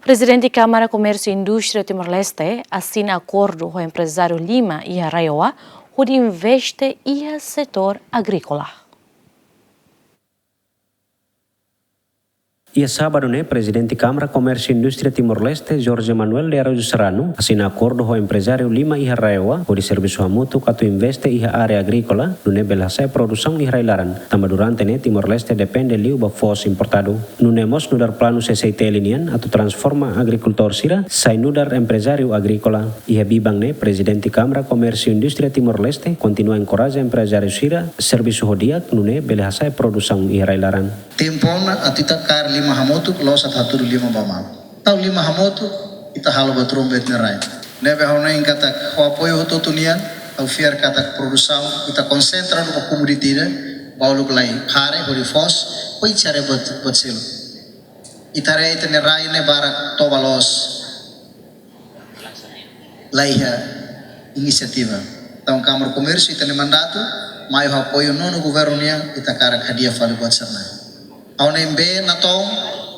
Presidente Câmara Comércio e Indústria Timor-Leste assina acordo com o empresário Lima e Arraioa, onde investe no setor agrícola. E sábado, Presidente Câmara Comércio e Indústria Timor-Leste, Jorge Manuel de Araújo Serrano, assina acordo com o empresário Lima e Arraioa, por serviço mútuo que investe na área agrícola, no beleza produção e railaran. Também durante, Timor-Leste depende de liu fos importado. No nemos nudar plano CCT linian, atau transforma agricultor sira, sai nudar empresário agrícola. E bibang, Presidente Câmara Comércio e Indústria Timor-Leste, continua a encorajar empresário sira, serviço hodiak, no beleza produção e railaran. Tempona atita kar lima hamotu los athaturu lima bamal. Tau lima hamotu ita halo batrombet nerai. Nebe hona ingkata ho apoio hototunian au fiar kata produção ita concentra no comunidade bauluk lai khare hori fos koi chare botsilo. Itare ita nerai ne barak tobalos laiha inisiativa. Tau Câmara Comércio ita ne mandato mai ho apoio no governo nia ita kara hadia fale buat sarna. Aunembe natong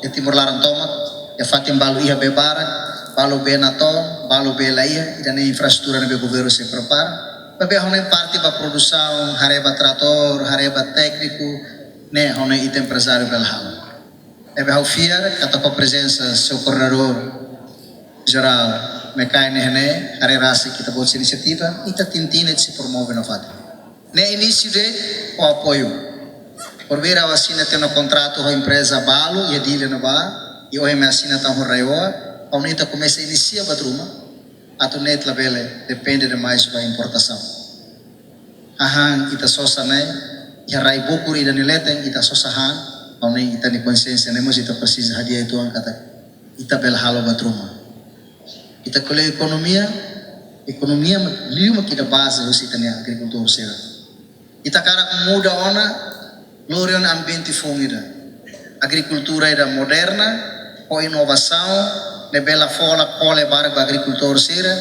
e Timor Laran tomat e fatim balu iha be barak balu be natong balu be laia dan infrastruktur be governo se prepara babe honen parte ba produção hareba trator hareba técnico ne honen it empresário bel hal ebe hau fiar kata com presença seu coordenador geral mecaine ne hare rasi kita buat inisiativa ita tintine se promove na fatim ne início de o apoio. Por ver a vacina tem um contrato com a empresa Balo e a Dília no bar e hoje me assina tão Raioa a unita começa a iniciar a batruma a tunet labele depende de mais da importação ahan ita sosa né e a Raibocuri da nileten ita sosa han a unita ita ni consciência né mas ita precisa hadia itu angkata ita bel halo batruma ita kole economia liu makida base os ita ni agricultor sera ita cara muda ona Lorion ambiente fungida, agricultura era moderna, com inovação, de bela fola, cole barco agricultor sira,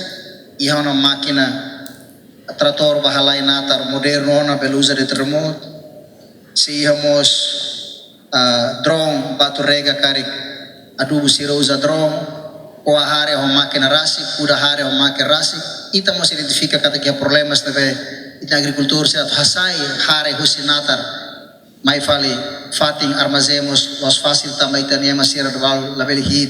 e há uma máquina, trator bahalai natar moderno, na belusa de terremoto, se íamos drone, bato rega carik, adubo sira usa drone, ou a área uma máquina rasi, cuda área uma máquina rasi, e estamos identifica cada que há problemas na agricultura sira, hasai, área husinatar, mai fali fating armazemos los fácil também tania masira do val label hit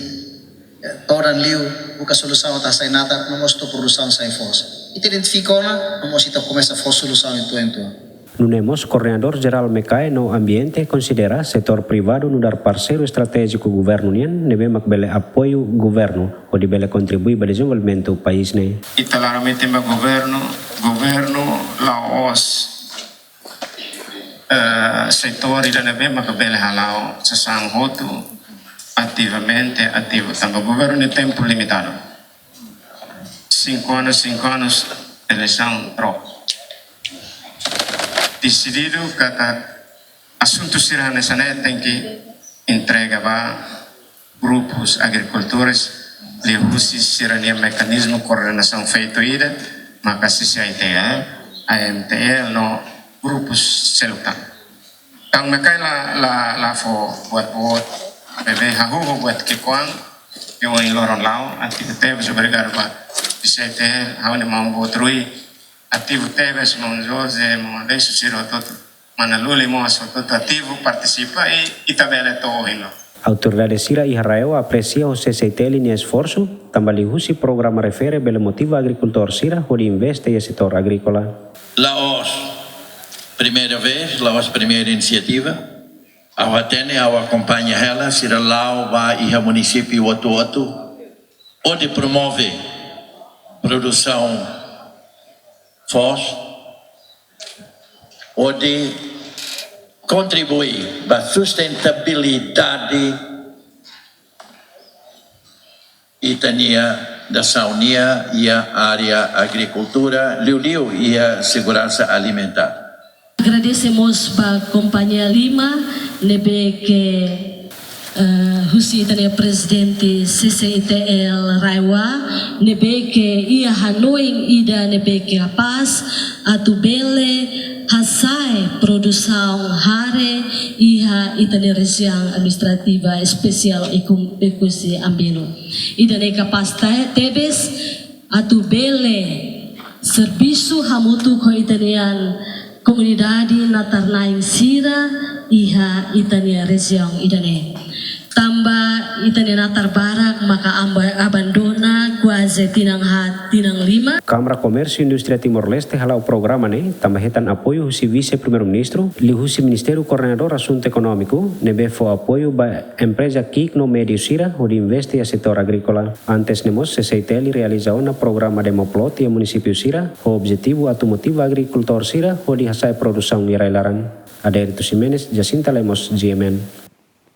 toran liu buka solução ta sai nada não mostro produção sai fos identificou na não mostra começa a fos solução então No nemos, coordenador geral MECAE no ambiente considera setor privado no dar parceiro estratégico governo nian nebe makbele apoio governo o de bele contribui para desenvolvimento do país ne. Italaramente ma governo la os settori da nebe makbele halao sasang hotu ativo também governo em tempo limitado 5 anos eleição troca decidido kata assunto sirah nessa tem que entrega para grupos agricultores levusi sirania mecanismo coordenação feito ida maka CCITL AMTL no grupos selutan tang mekai la fo buat bebe hahu buat kekuang yo in loron lao anti tebe obrigado pa CCITL haune mambo trui ativo teves monjose mondesu siro toto manaluli mo toto ativo participa e tabela to hilo. Autoridade Sira e Arraioa aprecia o CCTL em esforço, também o programa refere pelo motivo agricultor Sira onde investe em setor agrícola. Laos, primeira vez, Laos primeira iniciativa, a Atene a acompanha ela, Sira Lao vai e o município Oto onde promove produção fós, onde contribui para a sustentabilidade da saunia e a área agricultura, Liu e a segurança alimentar. Agradecemos para a Companhia Lima, nebe que Husi itania presidente CCITL Raiwa nebe que ia Hanoi ida nebe que a paz atubele hasai produção hare iha itane região administrativa especial ekusi ambeno. Idane kapastai tebes atu bele serviço hamutu ko itanian komunidade natarnaing sira iha itania região idane. Tambah itani natar barak maka abandona kuaze tinang lima. Câmara Comércio e Indústria Timor-Leste halau programa ne tambahetan apoio husi vice-primeiro-ministro li husi Ministério Coordenador Assunto Econômico nebe fo apoio ba empresa KIK no medio sira onde investe a setor agrícola. Antes nemos CCITL realiza una programa de moplot e município sira o objetivo automotivo agricultor sira onde hasai produção irailaran. Adérito Ximenes, Jacinta Lemos, GMN.